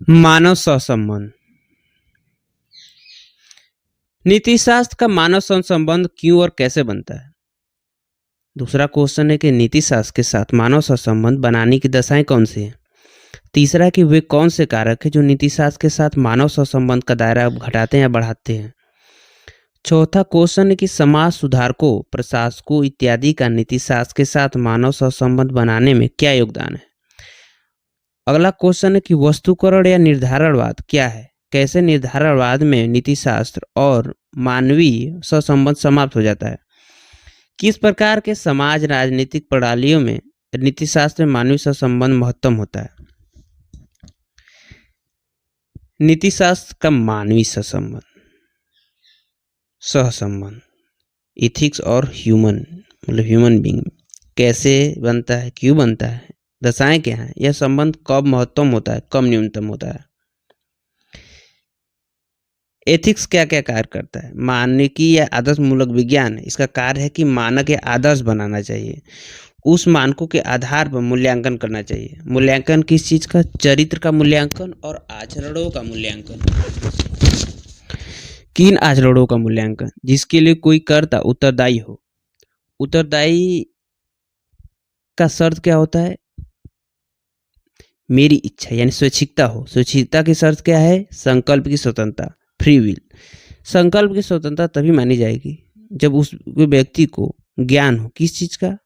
मानव सहसंबंध। नीति शास्त्र का मानव सहसंबंध क्यों और कैसे बनता है? दूसरा क्वेश्चन है कि नीति शास्त्र के साथ मानव सहसंबंध बनाने की दशाएं कौन सी हैं? तीसरा कि वे कौन से कारक हैं जो नीति शास्त्र के साथ मानव सहसंबंध का दायरा घटाते हैं या बढ़ाते हैं? चौथा क्वेश्चन है कि समाज सुधारकों, प्रशासकों इत्यादि का नीति शास्त्र के साथ मानव सहसंबंध बनाने में क्या योगदान है? अगला क्वेश्चन है कि वस्तुकरण या निर्धारणवाद क्या है? कैसे निर्धारणवाद में नीति शास्त्र और मानवीय सहसंबंध समाप्त हो जाता है? किस प्रकार के समाज राजनीतिक प्रणालियों में नीति शास्त्र में मानवीय सहसंबंध महत्तम होता है? नीति शास्त्र का मानवीय सहसंबंध, सहसंबंध, इथिक्स और ह्यूमन मतलब ह्यूमन बीइंग कैसे बनता है, क्यों बनता है, दशाएं क्या हैं, यह संबंध कब महत्तम होता है, कब न्यूनतम होता है? एथिक्स क्या क्या कार्य करता है? मानविकी या आदर्श मूलक विज्ञान है, इसका कार्य है कि मानक या आदर्श बनाना चाहिए, उस मानकों के आधार पर मूल्यांकन करना चाहिए। मूल्यांकन किस चीज का? चरित्र का मूल्यांकन और आचरणों का मूल्यांकन। किन आचरणों का मूल्यांकन? जिसके लिए कोई कर्ता उत्तरदायी हो। उत्तरदायी का शर्त क्या होता है? मेरी इच्छा यानी स्वैच्छिकता हो। स्वैच्छिकता की शर्त क्या है? संकल्प की स्वतंत्रता, फ्री विल। संकल्प की स्वतंत्रता तभी मानी जाएगी जब उस व्यक्ति को ज्ञान हो। किस चीज का?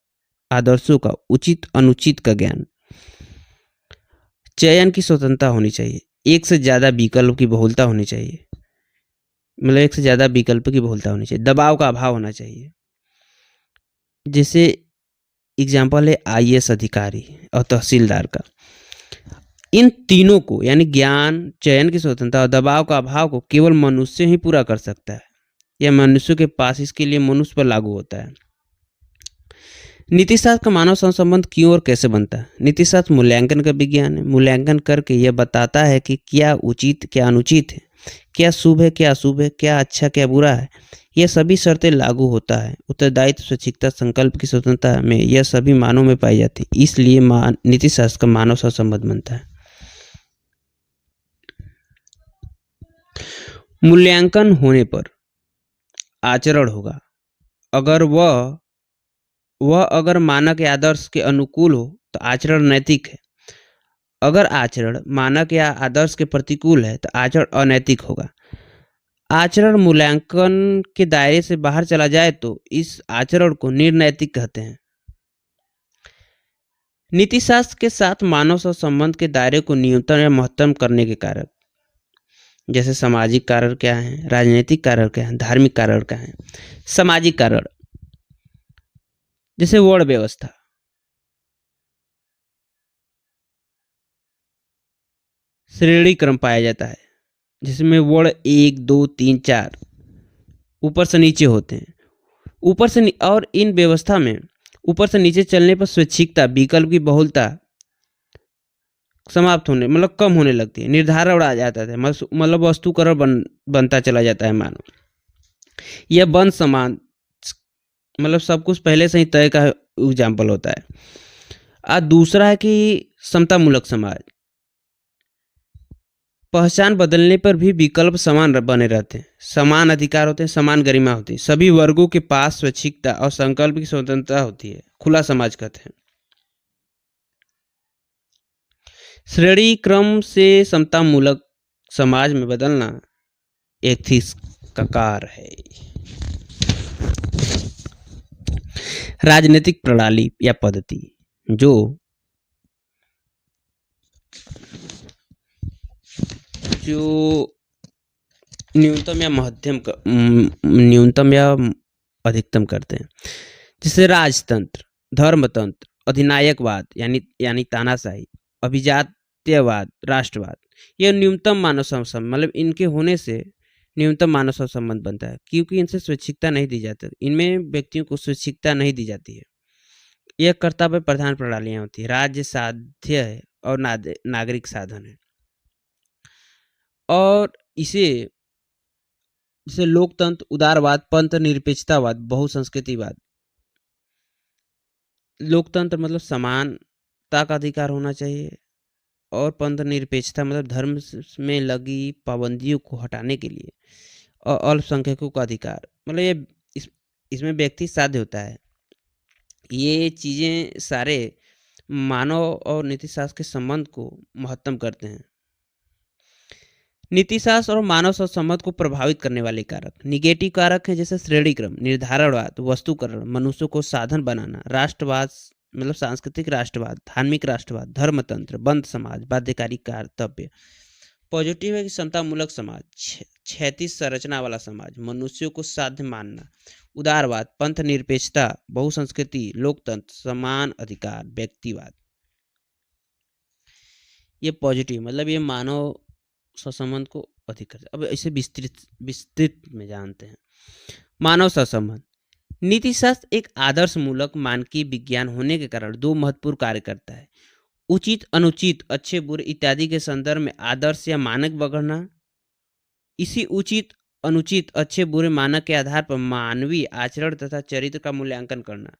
आदर्शों का, उचित अनुचित का ज्ञान। चयन की स्वतंत्रता होनी चाहिए, एक से ज्यादा विकल्प की बहुलता होनी चाहिए, मतलब एक से ज्यादा विकल्प की बहुलता होनी चाहिए। दबाव का अभाव होना चाहिए। जैसे एग्जाम्पल है आईएएस अधिकारी और तहसीलदार का। इन तीनों को यानी ज्ञान, चयन की स्वतंत्रता और दबाव का अभाव को केवल मनुष्य ही पूरा कर सकता है। यह मनुष्य के पास इसके लिए मनुष्य पर लागू होता है। नीति शास्त्र का मानव सहसंबंध क्यों और कैसे बनता है? नीति शास्त्र मूल्यांकन का विज्ञान है। मूल्यांकन करके यह बताता है कि क्या उचित क्या अनुचित है, क्या शुभ है क्या अशुभ है, क्या अच्छा क्या बुरा है। यह सभी शर्तें लागू होता है। उत्तरदायित्व, स्वैच्छिकता, संकल्प की स्वतंत्रता में यह सभी मानव में पाई जाती है। इसलिए नीति शास्त्र का मानव सहसंबंध बनता है। मूल्यांकन होने पर आचरण होगा। अगर अगर मानक या आदर्श के अनुकूल हो तो आचरण नैतिक है। अगर आचरण मानक या आदर्श के प्रतिकूल है तो आचरण अनैतिक होगा। आचरण मूल्यांकन के दायरे से बाहर चला जाए तो इस आचरण को निर्नैतिक कहते हैं। नीति शास्त्र के साथ मानव संबंध के दायरे को न्यूनतम या महत्तम करने के कारक, जैसे सामाजिक कारण क्या है, राजनीतिक कारण क्या है, धार्मिक कारण क्या है। सामाजिक कारण जैसे वर्ण व्यवस्था, श्रेणी क्रम पाया जाता है जिसमें वर्ण 1 2 3 4 ऊपर से नीचे होते हैं। और इन व्यवस्था में ऊपर से नीचे चलने पर स्वैच्छिकता, विकल्प की बहुलता समाप्त होने मतलब कम होने लगती है। निर्धारण आ जाता है, मतलब वस्तुकरण बनता चला जाता है मानव। यह बंद समान मतलब सब कुछ पहले से ही तय का एग्जाम्पल होता है। दूसरा है कि समतामूलक समाज। पहचान बदलने पर भी विकल्प समान बने रहते हैं, समान अधिकार होते हैं, समान गरिमा होती है, सभी वर्गों के पास स्वैच्छिकता और संकल्प की स्वतंत्रता होती है। खुला समाज कहते हैं। श्रेणी क्रम से समतामूलक समाज में बदलना एथिक्स का कार्य है। राजनीतिक प्रणाली या पद्धति जो न्यूनतम या अधिकतम करते हैं, जैसे राजतंत्र, धर्मतंत्र, अधिनायकवाद यानी तानाशाही, अभिजात्यवाद, राष्ट्रवाद। यह न्यूनतम मानव संबंध मतलब इनके होने से न्यूनतम मानव संबंध बनता है, क्योंकि इनसे स्वैच्छिकता नहीं दी जाती। इनमें व्यक्तियों को स्वैच्छिकता नहीं दी जाती है। यह कर्तव्य प्रधान प्रणालियां होती है। राज्य साध्य है और नागरिक साधन है। और इसे जैसे लोकतंत्र, उदारवाद, पंथ निरपेक्षतावाद, बहुसंस्कृतिवाद। लोकतंत्र मतलब समानता का अधिकार होना चाहिए, और पंथ निरपेक्षता मतलब धर्म में लगी पाबंदियों को हटाने के लिए और अल्पसंख्यकों का अधिकार, मतलब ये इसमें व्यक्ति साध्य होता है। ये चीज़ें सारे मानव और नीतिशास्त्र के संबंध को महत्तम करते हैं। नीतिशास्त्र और मानव संबंध को प्रभावित करने वाले कारक निगेटिव कारक हैं, जैसे श्रेणीक्रम, निर्धारणवाद, वस्तुकरण, मनुष्यों को साधन बनाना, राष्ट्रवाद मतलब सांस्कृतिक राष्ट्रवाद, धार्मिक राष्ट्रवाद, धर्मतंत्र, बंद समाज, बाध्यकारी कर्तव्य। पॉजिटिव है कि समतामूलक समाज, क्षैतिज संरचना वाला समाज, मनुष्यों को साध्य मानना, उदारवाद, पंथ निरपेक्षता, बहुसंस्कृति, लोकतंत्र, समान अधिकार, व्यक्तिवाद। ये पॉजिटिव मतलब ये मानव सहसंबंध को अधिक करता है। अब इसे विस्तृत में जानते हैं। मानव सहसंबंध नीतिशास्त्र एक आदर्श मूलक मानकीय विज्ञान होने के कारण दो महत्वपूर्ण कार्य करता है। उचित अनुचित, अच्छे बुरे इत्यादि के संदर्भ में आदर्श या मानक बगड़ना, इसी उचित अनुचित, अच्छे बुरे मानक के आधार पर मानवीय आचरण तथा चरित्र का मूल्यांकन करना।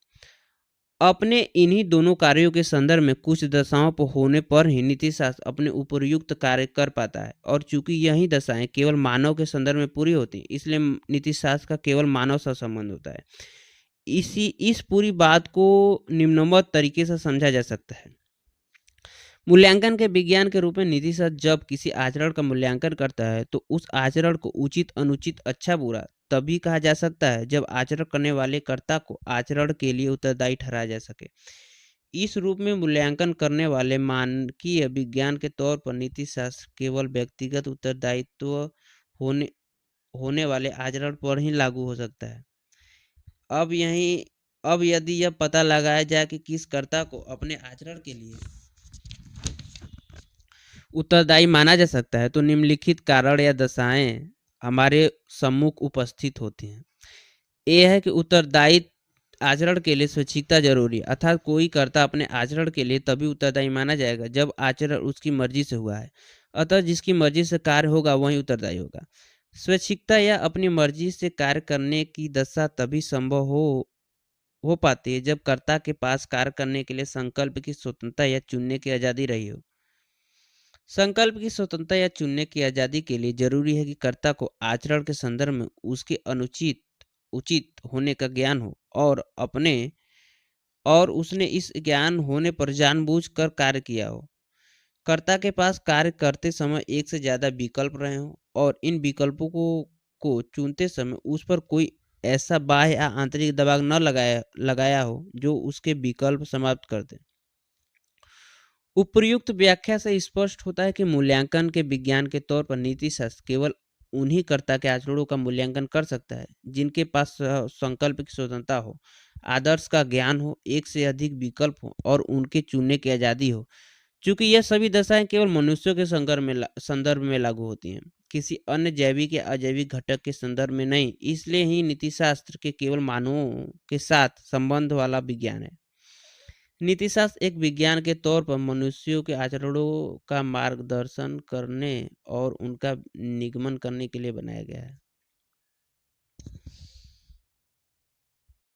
अपने इन्हीं दोनों कार्यों के संदर्भ में कुछ दशाओं पर होने पर ही नीतिशास्त्र अपने उपयुक्त कार्य कर पाता है, और चूंकि यही दशाएं केवल मानव के संदर्भ में पूरी होती, इसलिए नीतिशास्त्र का केवल मानव से संबंध होता है। इस पूरी बात को निम्नवत तरीके से समझा जा सकता है। मूल्यांकन के विज्ञान के रूप में नीतिशास्त्र जब किसी आचरण का मूल्यांकन करता है तो उस आचरण को उचित अनुचित अच्छा बुरा तभी कहा जा सकता है जब आचरण करने वाले कर्ता को आचरण के लिए उत्तरदायी ठहराया जा सके। इस रूप में मूल्यांकन करने वाले मानकीय विज्ञान के तौर पर नीतिशास्त्र केवल व्यक्तिगत उत्तरदायित्व होने वाले आचरण पर ही लागू हो सकता है। अब यदि यह पता लगाया जाए कि किस कर्ता को अपने आचरण के लिए उत्तरदायी माना जा सकता है तो निम्नलिखित कारण या दशाएं हमारे सम्मुख उपस्थित होती हैं। यह है कि उत्तरदायी आचरण के लिए स्वैच्छिकता जरूरी है, अर्थात कोई कर्ता अपने आचरण के लिए तभी उत्तरदायी माना जाएगा जब आचरण उसकी मर्जी से हुआ है, अतः जिसकी मर्जी से कार्य होगा वही उत्तरदायी होगा। स्वैच्छिकता या अपनी मर्जी से कार्य करने की दशा तभी संभव हो पाती है जब कर्ता के पास कार्य करने के लिए संकल्प की स्वतंत्रता या चुनने की आज़ादी रही हो। संकल्प की स्वतंत्रता या चुनने की आज़ादी के लिए जरूरी है कि कर्ता को आचरण के संदर्भ में उसके अनुचित उचित होने का ज्ञान हो और उसने इस ज्ञान होने पर जानबूझकर कार्य किया हो। कर्ता के पास कार्य करते समय एक से ज़्यादा विकल्प रहे हों और इन विकल्पों को चुनते समय उस पर कोई ऐसा बाह्य या आंतरिक दबाव न लगाया हो जो उसके विकल्प समाप्त कर दे। उपर्युक्त व्याख्या से स्पष्ट होता है कि मूल्यांकन के विज्ञान के तौर पर नीतिशास्त्र केवल उन्हीं कर्ता के आचरणों का मूल्यांकन कर सकता है जिनके पास संकल्प की स्वतंत्रता हो, आदर्श का ज्ञान हो, एक से अधिक विकल्प हो और उनके चुनने की आज़ादी हो। चूंकि यह सभी दशाएं केवल मनुष्यों के संदर्भ में लागू होती हैं, किसी अन्य जैविक या अजैविक घटक के संदर्भ में नहीं, इसलिए ही नीतिशास्त्र के केवल मानवों के साथ संबंध वाला विज्ञान है। नीतिशास्त्र एक विज्ञान के तौर पर मनुष्यों के आचरणों का मार्गदर्शन करने और उनका निगमन करने के लिए बनाया गया है।